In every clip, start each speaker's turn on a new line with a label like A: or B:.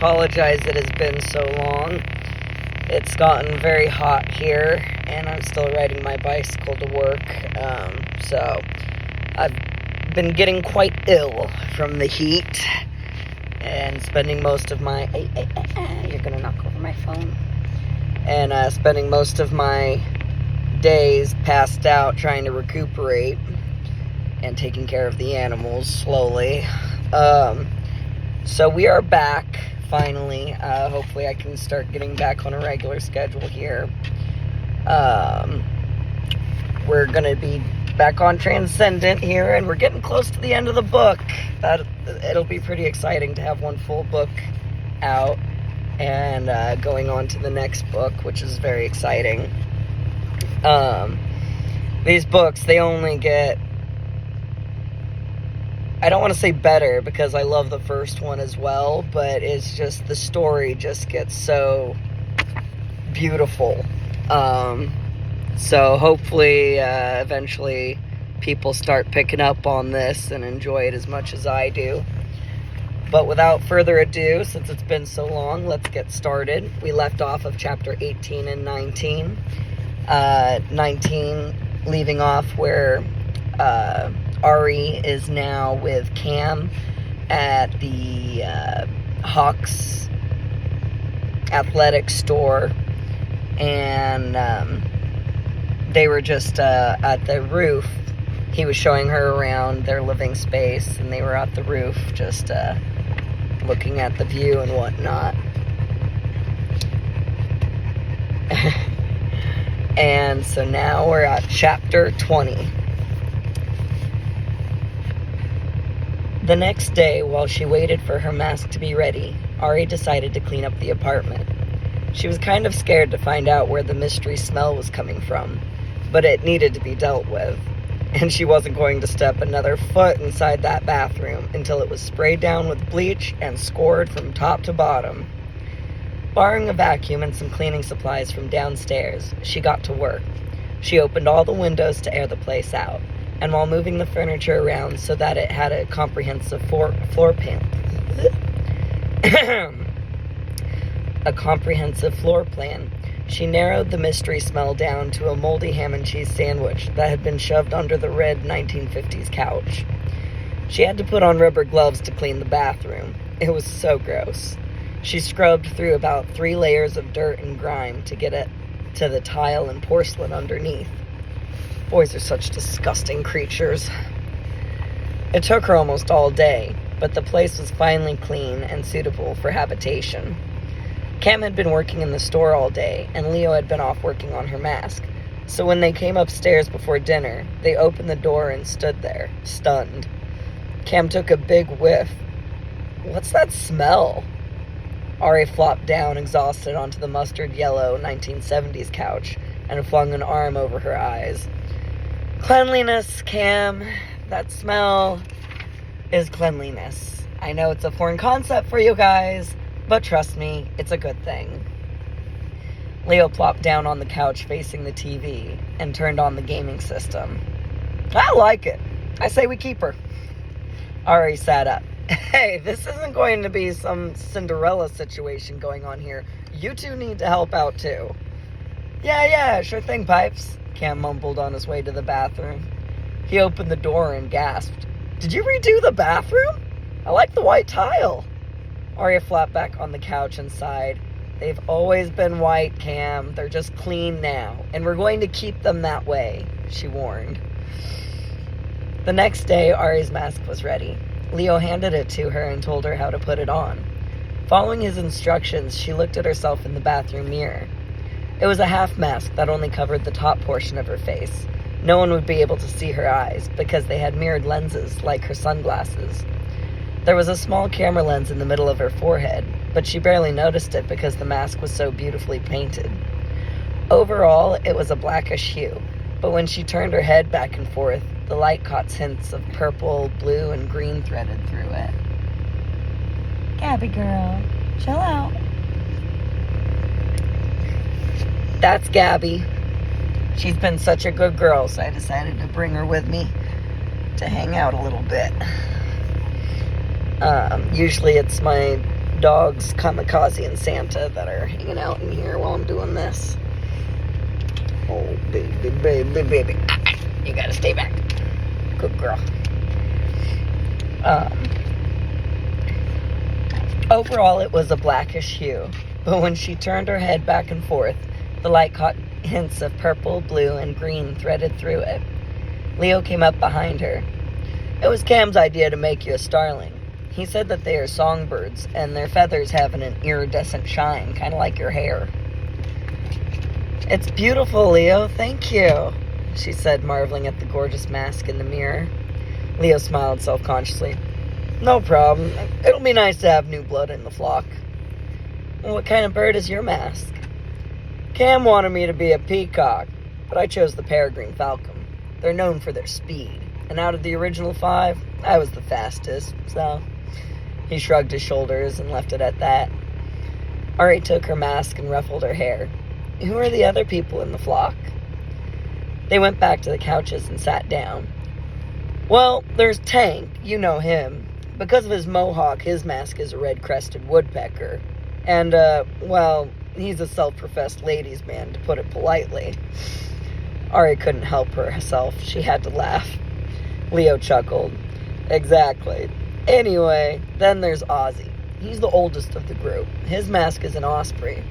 A: apologize it has been so long. It's gotten very hot here, and I'm still riding my bicycle to work, so I've been getting quite ill from the heat, and spending most of my, you're gonna knock over my phone, and spending most of my days passed out trying to recuperate, and taking care of the animals slowly. So we are back, finally. Hopefully I can start getting back on a regular schedule here. We're going to be back on Transcendent here, and we're getting close to the end of the book. It'll be pretty exciting to have one full book out, and going on to the next book, which is very exciting. These books, they only get, I don't want to say better, because I love the first one as well, but it's just, the story just gets so beautiful. So hopefully, eventually people start picking up on this and enjoy it as much as I do. But without further ado, since it's been so long, let's get started. We left off of chapter 18 and 19. 19 leaving off where, Ari is now with Cam at the Hawks athletic store, and they were just at the roof. He was showing her around their living space, and they were at the roof just looking at the view and whatnot. And so now we're at chapter 20. The next day, while she waited for her mask to be ready, Ari decided to clean up the apartment. She was kind of scared to find out where the mystery smell was coming from, but it needed to be dealt with, and she wasn't going to step another foot inside that bathroom until it was sprayed down with bleach and scored from top to bottom. Borrowing a vacuum and some cleaning supplies from downstairs, she got to work. She opened all the windows to air the place out, and while moving the furniture around so that it had a comprehensive floor plan, she narrowed the mystery smell down to a moldy ham and cheese sandwich that had been shoved under the red 1950s couch. She had to put on rubber gloves to clean the bathroom. It was so gross. She scrubbed through about 3 layers of dirt and grime to get it to the tile and porcelain underneath. Boys are such disgusting creatures. It took her almost all day, but the place was finally clean and suitable for habitation. Cam had been working in the store all day, and Leo had been off working on her mask. So when they came upstairs before dinner, they opened the door and stood there, stunned. Cam took a big whiff. What's that smell? Ari flopped down, exhausted, onto the mustard yellow 1970s couch and flung an arm over her eyes. Cleanliness, Cam. That smell is cleanliness. I know it's a foreign concept for you guys, but trust me, it's a good thing. Leo plopped down on the couch facing the TV and turned on the gaming system. I like it. I say we keep her. Ari sat up. Hey, this isn't going to be some Cinderella situation going on here. You two need to help out too. Yeah, sure thing, Pipes, Cam mumbled on his way to the bathroom. He opened the door and gasped. Did you redo the bathroom? I like the white tile. Arya flopped back on the couch and sighed. They've always been white, Cam. They're just clean now, and we're going to keep them that way, she warned. The next day, Ari's mask was ready. Leo handed it to her and told her how to put it on. Following his instructions, she looked at herself in the bathroom mirror. It was a half mask that only covered the top portion of her face. No one would be able to see her eyes because they had mirrored lenses like her sunglasses. There was a small camera lens in the middle of her forehead, but she barely noticed it because the mask was so beautifully painted. Overall, it was a blackish hue, but when she turned her head back and forth, the light caught hints of purple, blue, and green threaded through it. Gabby girl, chill out. That's Gabby. She's been such a good girl, so I decided to bring her with me to hang out a little bit. Usually it's my dogs, Kamikaze and Santa, that are hanging out in here while I'm doing this. Oh, baby, baby, baby. You gotta stay back. Good girl. Overall, it was a blackish hue, but when she turned her head back and forth, the light caught hints of purple, blue, and green threaded through it. Leo came up behind her. It was Cam's idea to make you a starling. He said that they are songbirds, and their feathers have an iridescent shine, kind of like your hair. It's beautiful, Leo. Thank you, she said, marveling at the gorgeous mask in the mirror. Leo smiled self-consciously. No problem. It'll be nice to have new blood in the flock. What kind of bird is your mask? Cam wanted me to be a peacock, but I chose the peregrine falcon. They're known for their speed, and out of the original 5, I was the fastest, so... He shrugged his shoulders and left it at that. Ari took her mask and ruffled her hair. Who are the other people in the flock? They went back to the couches and sat down. Well, there's Tank, you know him. Because of his mohawk, his mask is a red-crested woodpecker. And, well, he's a self-professed ladies' man, to put it politely. Ari couldn't help herself. She had to laugh. Leo chuckled. Exactly. Anyway, then there's Ozzy. He's the oldest of the group. His mask is an osprey.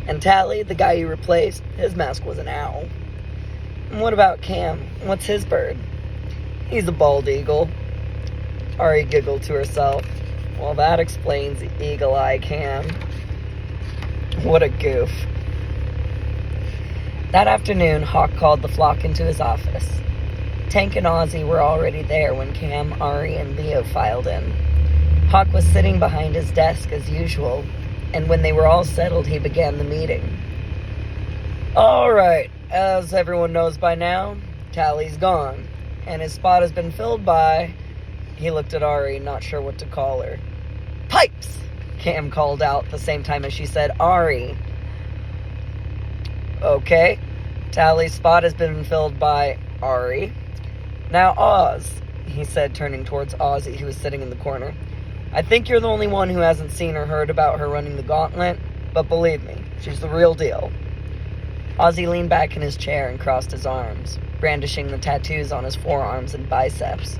A: And Tally, the guy you replaced, his mask was an owl. And what about Cam? What's his bird? He's a bald eagle. Ari giggled to herself. Well, that explains Eagle Eye Cam. What a goof. That afternoon, Hawk called the flock into his office. Tank and Ozzy were already there when Cam, Ari, and Leo filed in. Hawk was sitting behind his desk as usual, and when they were all settled, he began the meeting. All right, as everyone knows by now, Tally's gone, and his spot has been filled by... He looked at Ari, not sure what to call her. Pipes! Cam called out the same time as she said, Ari. Okay, Tally's spot has been filled by Ari. Now Oz, he said, turning towards Ozzy, who was sitting in the corner. I think you're the only one who hasn't seen or heard about her running the gauntlet, but believe me, she's the real deal. Ozzy leaned back in his chair and crossed his arms, brandishing the tattoos on his forearms and biceps.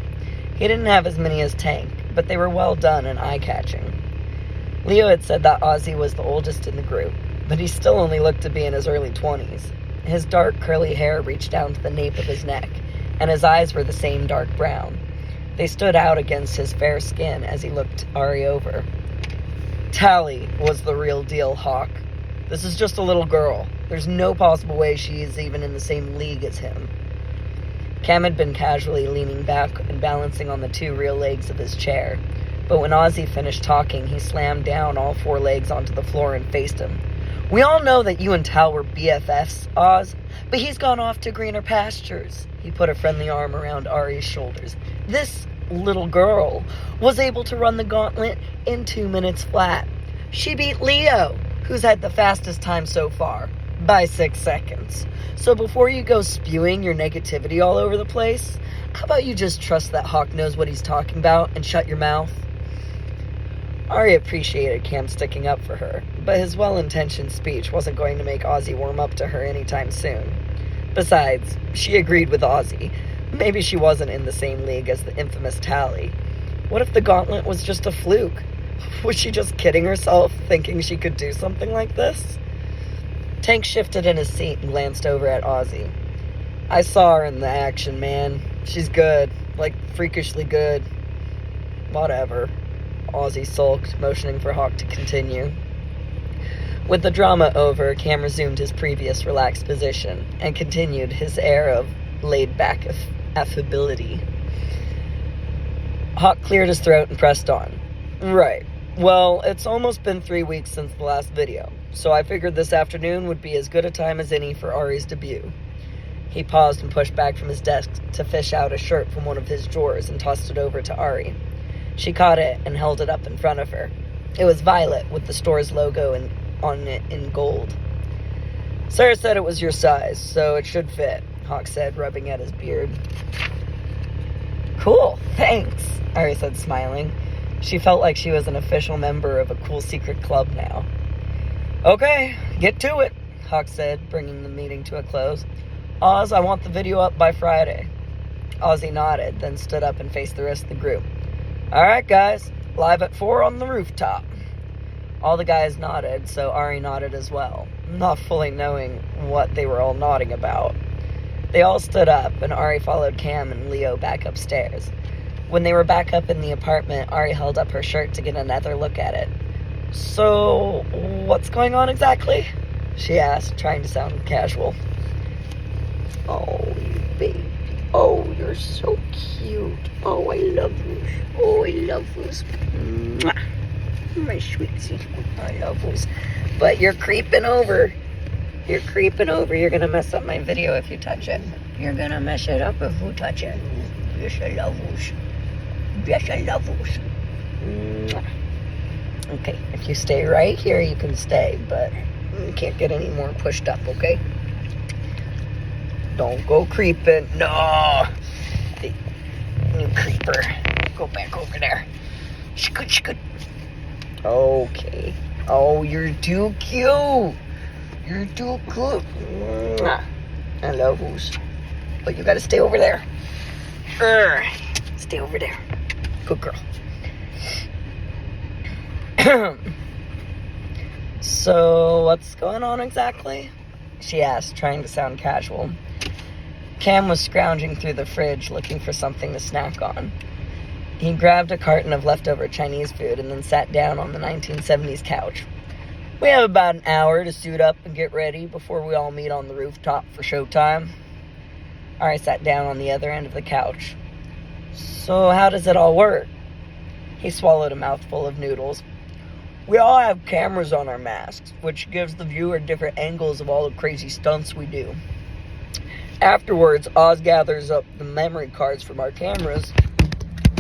A: He didn't have as many as Tank, but they were well done and eye-catching. Leo had said that Ozzy was the oldest in the group, but he still only looked to be in his early 20s. His dark, curly hair reached down to the nape of his neck, and his eyes were the same dark brown. They stood out against his fair skin as he looked Ari over. Tally was the real deal, Hawk. This is just a little girl. There's no possible way she is even in the same league as him. Cam had been casually leaning back and balancing on the 2 real legs of his chair, but when Ozzy finished talking, he slammed down all 4 legs onto the floor and faced him. We all know that you and Tal were BFFs, Oz, but he's gone off to greener pastures. He put a friendly arm around Ari's shoulders. This little girl was able to run the gauntlet in 2 minutes flat. She beat Leo, who's had the fastest time so far, by 6 seconds. So before you go spewing your negativity all over the place, how about you just trust that Hawk knows what he's talking about and shut your mouth? Ari appreciated Cam sticking up for her, but his well-intentioned speech wasn't going to make Ozzy warm up to her anytime soon. Besides, she agreed with Ozzy. Maybe she wasn't in the same league as the infamous Tally. What if the gauntlet was just a fluke? Was she just kidding herself, thinking she could do something like this? Tank shifted in his seat and glanced over at Ozzy. I saw her in the action, man. She's good. Like, freakishly good. Whatever. Ozzy sulked, motioning for Hawk to continue. With the drama over, Cam resumed his previous relaxed position and continued his air of laid-back affability. Hawk cleared his throat and pressed on. Right. Well, it's almost been 3 weeks since the last video, so I figured this afternoon would be as good a time as any for Ari's debut. He paused and pushed back from his desk to fish out a shirt from one of his drawers and tossed it over to Ari. She caught it and held it up in front of her. It was violet with the store's logo on it in gold. Sarah said it was your size, so it should fit, Hawk said, rubbing at his beard. Cool, thanks, Ari said, smiling. She felt like she was an official member of a cool secret club now. Okay, get to it, Hawk said, bringing the meeting to a close. Oz, I want the video up by Friday. Ozzy nodded, then stood up and faced the rest of the group. All right, guys, live at 4 on the rooftop. All the guys nodded, so Ari nodded as well, not fully knowing what they were all nodding about. They all stood up, and Ari followed Cam and Leo back upstairs. When they were back up in the apartment, Ari held up her shirt to get another look at it. So, what's going on exactly? She asked, trying to sound casual. Oh, you baby. Oh, you're so cute. Oh, I love you. Oh, I love you. Mwah. My sweetie. I love you. But you're creeping over. You're creeping over. You're going to mess up my video if you touch it. You're going to mess it up if you touch it. Yes, I love you. Yes, I love you. Okay, if you stay right here, you can stay, but you can't get any more pushed up, okay? Don't go creeping. No! You creeper. Go back over there. Shkoot. Okay. Oh, you're too cute. You're too cute. I love you. But you gotta stay over there. Stay over there. Good girl. So, what's going on exactly? She asked, trying to sound casual. Cam was scrounging through the fridge looking for something to snack on. He grabbed a carton of leftover Chinese food and then sat down on the 1970s couch. We have about an hour to suit up and get ready before we all meet on the rooftop for showtime. Ari sat down on the other end of the couch. So how does it all work? He swallowed a mouthful of noodles. We all have cameras on our masks, which gives the viewer different angles of all the crazy stunts we do. Afterwards, Oz gathers up the memory cards from our cameras.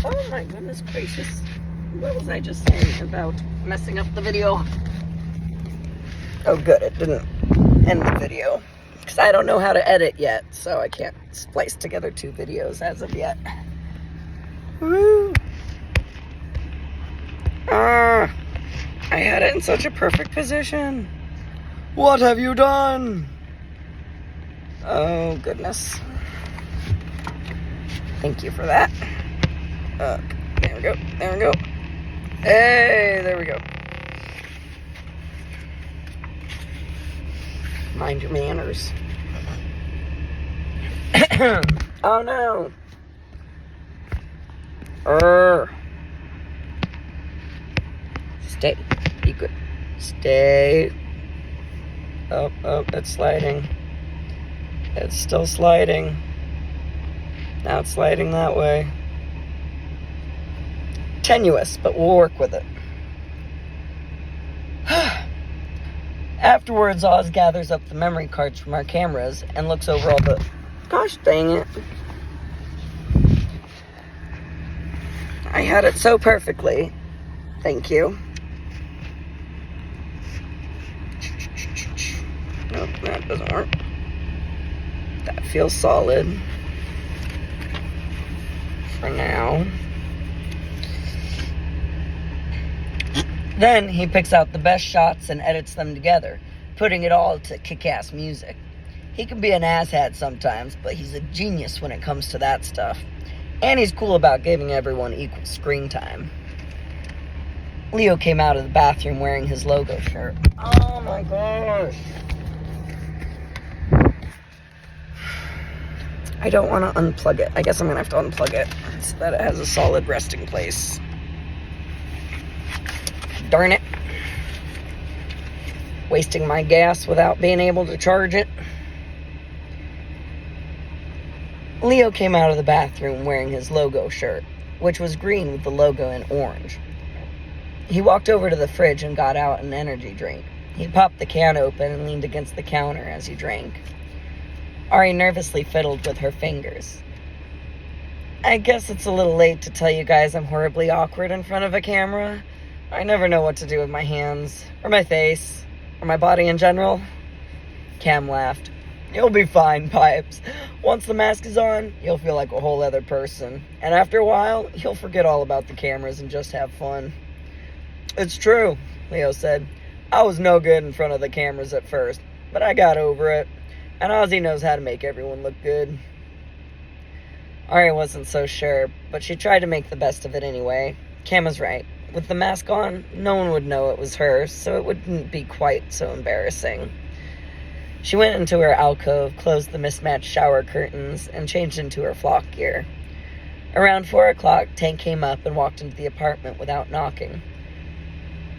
A: Oh my goodness gracious. What was I just saying about messing up the video? Oh good, it didn't end the video. Because I don't know how to edit yet, so I can't splice together 2 videos as of yet. Woo! I had it in such a perfect position. What have you done? Oh, goodness. Thank you for that. There we go. There we go. Hey, there we go. Mind your manners. Oh, no. Stay. Be good. Stay. Oh, it's sliding. It's still sliding. Now it's sliding that way. Tenuous, but we'll work with it. Afterwards, Oz gathers up the memory cards from our cameras and looks over all the... Gosh dang it. I had it so perfectly. Thank you. Nope, that doesn't work. That feels solid. For now. Then he picks out the best shots and edits them together, putting it all to kick-ass music. He can be an asshat sometimes, but he's a genius when it comes to that stuff. And he's cool about giving everyone equal screen time. Leo came out of the bathroom wearing his logo shirt. Oh my gosh. I don't want to unplug it. I guess I'm going to have to unplug it so that it has a solid resting place. Darn it. Wasting my gas without being able to charge it. Leo came out of the bathroom wearing his logo shirt, which was green with the logo in orange. He walked over to the fridge and got out an energy drink. He popped the can open and leaned against the counter as he drank. Ari nervously fiddled with her fingers. I guess it's a little late to tell you guys I'm horribly awkward in front of a camera. I never know what to do with my hands, or my face, or my body in general. Cam laughed. You'll be fine, Pipes. Once the mask is on, you'll feel like a whole other person. And after a while, you'll forget all about the cameras and just have fun. It's true, Leo said. I was no good in front of the cameras at first, but I got over it. And Ozzy knows how to make everyone look good. Ari wasn't so sure, but she tried to make the best of it anyway. Cam was right. With the mask on, no one would know it was her, so it wouldn't be quite so embarrassing. She went into her alcove, closed the mismatched shower curtains, and changed into her flock gear. Around 4 o'clock, Tank came up and walked into the apartment without knocking.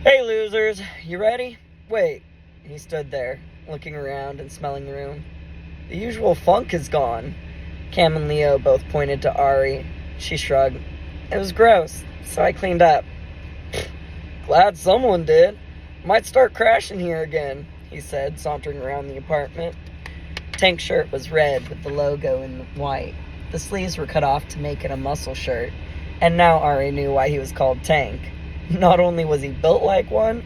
A: Hey, losers, you ready? Wait. He stood there, looking around and smelling the room. The usual funk is gone. Cam and Leo both pointed to Ari. She shrugged. It was gross, so I cleaned up. Glad someone did. Might start crashing here again, he said, sauntering around the apartment. Tank's shirt was red with the logo in white. The sleeves were cut off to make it a muscle shirt, and now Ari knew why he was called Tank. Not only was he built like one,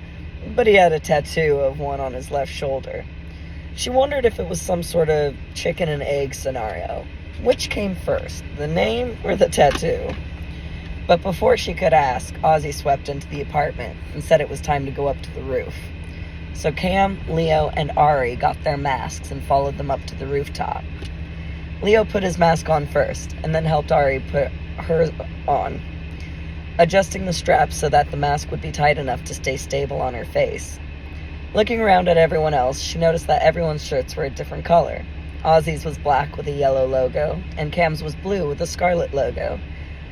A: but he had a tattoo of one on his left shoulder. She wondered if it was some sort of chicken and egg scenario. Which came first, the name or the tattoo? But before she could ask, Ozzy swept into the apartment and said it was time to go up to the roof. So Cam, Leo, and Ari got their masks and followed them up to the rooftop. Leo put his mask on first, and then helped Ari put hers on, adjusting the straps so that the mask would be tight enough to stay stable on her face. Looking around at everyone else, she noticed that everyone's shirts were a different color. Ozzy's was black with a yellow logo, and Cam's was blue with a scarlet logo.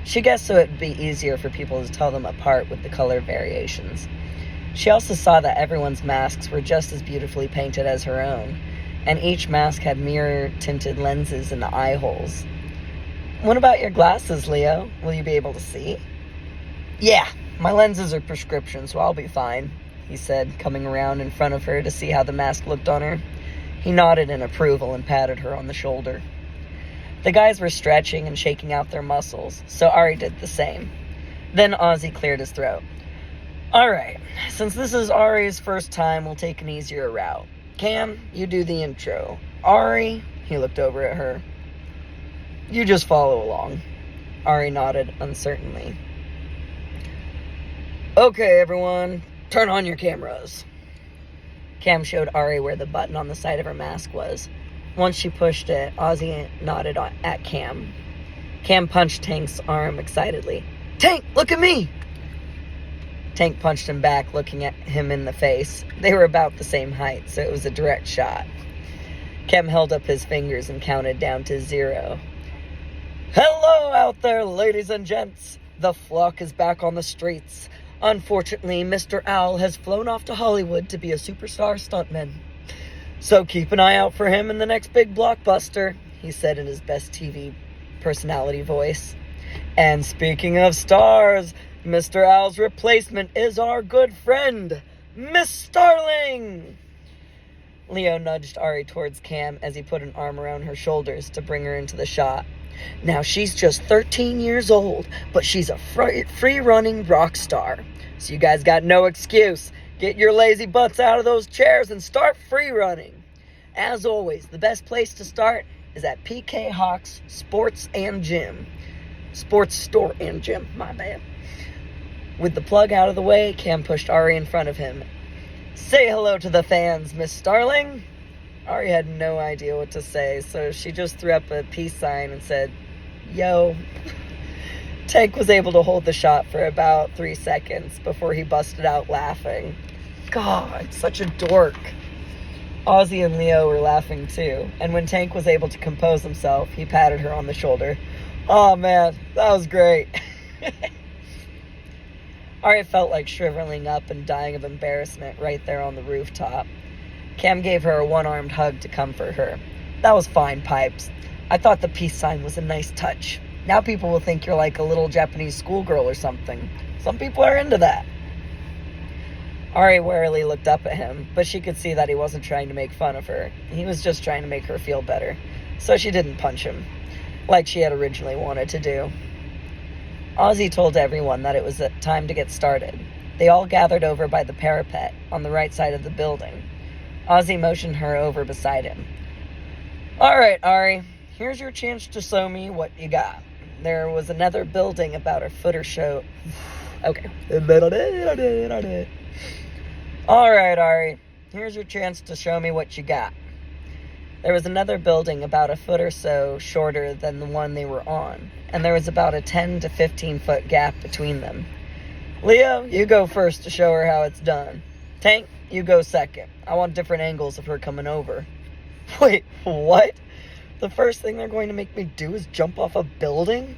A: She guessed so it would be easier for people to tell them apart with the color variations. She also saw that everyone's masks were just as beautifully painted as her own, and each mask had mirror-tinted lenses in the eye holes. What about your glasses, Leo? Will you be able to see? Yeah, my lenses are prescription, so I'll be fine, he said, coming around in front of her to see how the mask looked on her. He nodded in approval and patted her on the shoulder. The guys were stretching and shaking out their muscles, so Ari did the same. Then Ozzy cleared his throat. All right, since this is Ari's first time, we'll take an easier route. Cam, you do the intro. Ari, he looked over at her. You just follow along. Ari nodded uncertainly. Okay, everyone, turn on your cameras. Cam showed Ari where the button on the side of her mask was. Once she pushed it, Ozzy nodded at Cam. Cam punched Tank's arm excitedly. Tank, look at me! Tank punched him back, looking at him in the face. They were about the same height, so it was a direct shot. Cam held up his fingers and counted down to 0. Hello out there, ladies and gents. The flock is back on the streets. Unfortunately, Mr. Owl has flown off to Hollywood to be a superstar stuntman. So keep an eye out for him in the next big blockbuster, he said in his best TV personality voice. And speaking of stars, Mr. Owl's replacement is our good friend, Miss Starling! Leo nudged Ari towards Cam as he put an arm around her shoulders to bring her into the shot. Now, she's just 13 years old, but she's a free-running rock star. So you guys got no excuse. Get your lazy butts out of those chairs and start free-running. As always, the best place to start is at PK Hawk's Sports and Gym. Sports Store and Gym, my bad. With the plug out of the way, Cam pushed Ari in front of him. Say hello to the fans, Miss Starling. Ari had no idea what to say, so she just threw up a peace sign and said, Yo. Tank was able to hold the shot for about 3 seconds before he busted out laughing. God, such a dork. Ozzy and Leo were laughing too, and when Tank was able to compose himself, he patted her on the shoulder. Oh man, that was great. Ari felt like shriveling up and dying of embarrassment right there on the rooftop. Cam gave her a one-armed hug to comfort her. That was fine, Pipes. I thought the peace sign was a nice touch. Now people will think you're like a little Japanese schoolgirl or something. Some people are into that. Ari warily looked up at him, but she could see that he wasn't trying to make fun of her. He was just trying to make her feel better. So she didn't punch him, like she had originally wanted to do. Ozzy told everyone that it was time to get started. They all gathered over by the parapet on the right side of the building. Ozzy motioned her over beside him. Alright, Ari, here's your chance to show me what you got. There was another building about a foot or so. Okay. Alright, Ari, here's your chance to show me what you got. There was another building about a foot or so shorter than the one they were on, and there was about a 10 to 15 foot gap between them. Leo, you go first to show her how it's done. Tank, you go second. I want different angles of her coming over. Wait, what? The first thing they're going to make me do is jump off a building?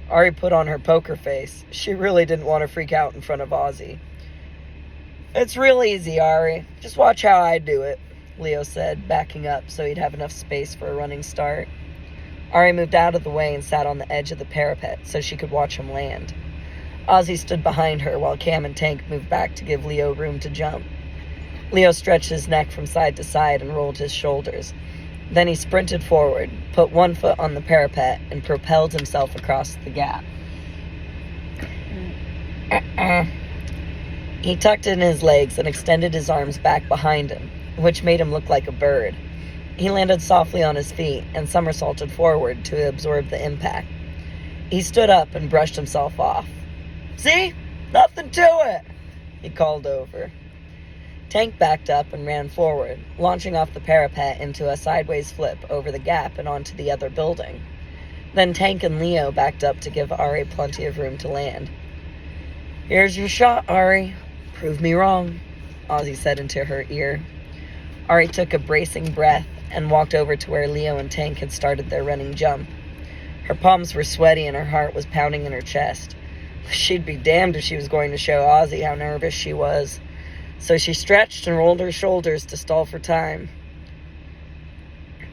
A: Ari put on her poker face. She really didn't want to freak out in front of Ozzy. It's real easy, Ari. Just watch how I do it, Leo said, backing up so he'd have enough space for a running start. Ari moved out of the way and sat on the edge of the parapet so she could watch him land. Ozzy stood behind her while Cam and Tank moved back to give Leo room to jump. Leo stretched his neck from side to side and rolled his shoulders. Then he sprinted forward, put one foot on the parapet, and propelled himself across the gap. He tucked in his legs and extended his arms back behind him, which made him look like a bird. He landed softly on his feet and somersaulted forward to absorb the impact. He stood up and brushed himself off. See? Nothing to it, he called over. Tank backed up and ran forward, launching off the parapet into a sideways flip over the gap and onto the other building. Then Tank and Leo backed up to give Ari plenty of room to land. Here's your shot, Ari. Prove me wrong, Ozzy said into her ear. Ari took a bracing breath and walked over to where Leo and Tank had started their running jump. Her palms were sweaty and her heart was pounding in her chest. She'd be damned if she was going to show Ozzy how nervous she was. So she stretched and rolled her shoulders to stall for time.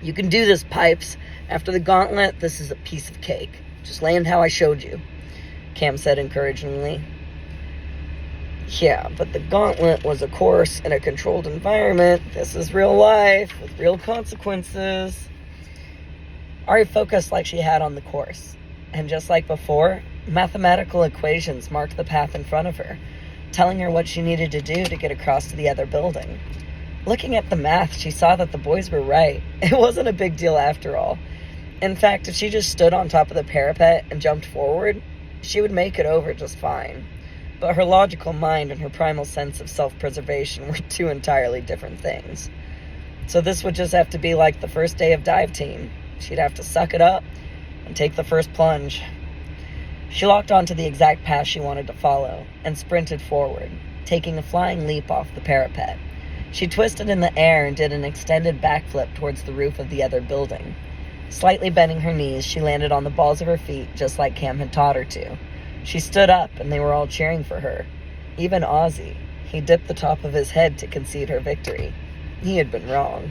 A: You can do this, Pipes. After the gauntlet, this is a piece of cake. Just land how I showed you, Cam said encouragingly. Yeah, but the gauntlet was a course in a controlled environment. This is real life with real consequences. Ari focused like she had on the course. And just like before, mathematical equations marked the path in front of her, telling her what she needed to do to get across to the other building. Looking at the math, she saw that the boys were right. It wasn't a big deal after all. In fact, if she just stood on top of the parapet and jumped forward, she would make it over just fine. But her logical mind and her primal sense of self-preservation were two entirely different things. So this would just have to be like the first day of dive team. She'd have to suck it up and take the first plunge. She locked onto the exact path she wanted to follow and sprinted forward, taking a flying leap off the parapet. She twisted in the air and did an extended backflip towards the roof of the other building. Slightly bending her knees, she landed on the balls of her feet just like Cam had taught her to. She stood up and they were all cheering for her. Even Ozzy. He dipped the top of his head to concede her victory. He had been wrong.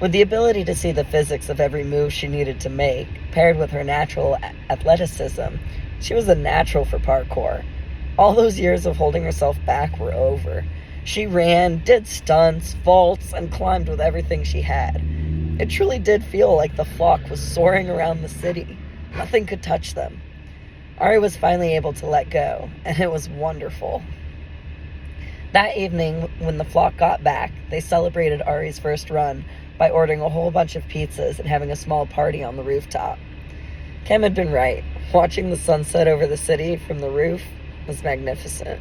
A: With the ability to see the physics of every move she needed to make, paired with her natural athleticism, she was a natural for parkour. All those years of holding herself back were over. She ran, did stunts, vaults, and climbed with everything she had. It truly did feel like the flock was soaring around the city. Nothing could touch them. Ari was finally able to let go, and it was wonderful. That evening, when the flock got back, they celebrated Ari's first run by ordering a whole bunch of pizzas and having a small party on the rooftop. Cam had been right. Watching the sunset over the city from the roof was magnificent.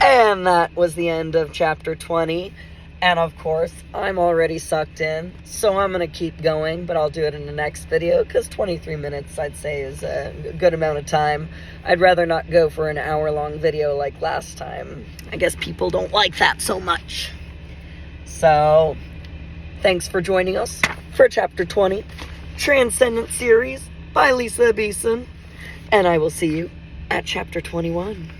A: And that was the end of chapter 20. And of course, I'm already sucked in, so I'm going to keep going, but I'll do it in the next video, because 23 minutes, I'd say, is a good amount of time. I'd rather not go for an hour-long video like last time. I guess people don't like that so much. So, thanks for joining us for Chapter 20, Transcendent series by Lisa Beeson, and I will see you at Chapter 21.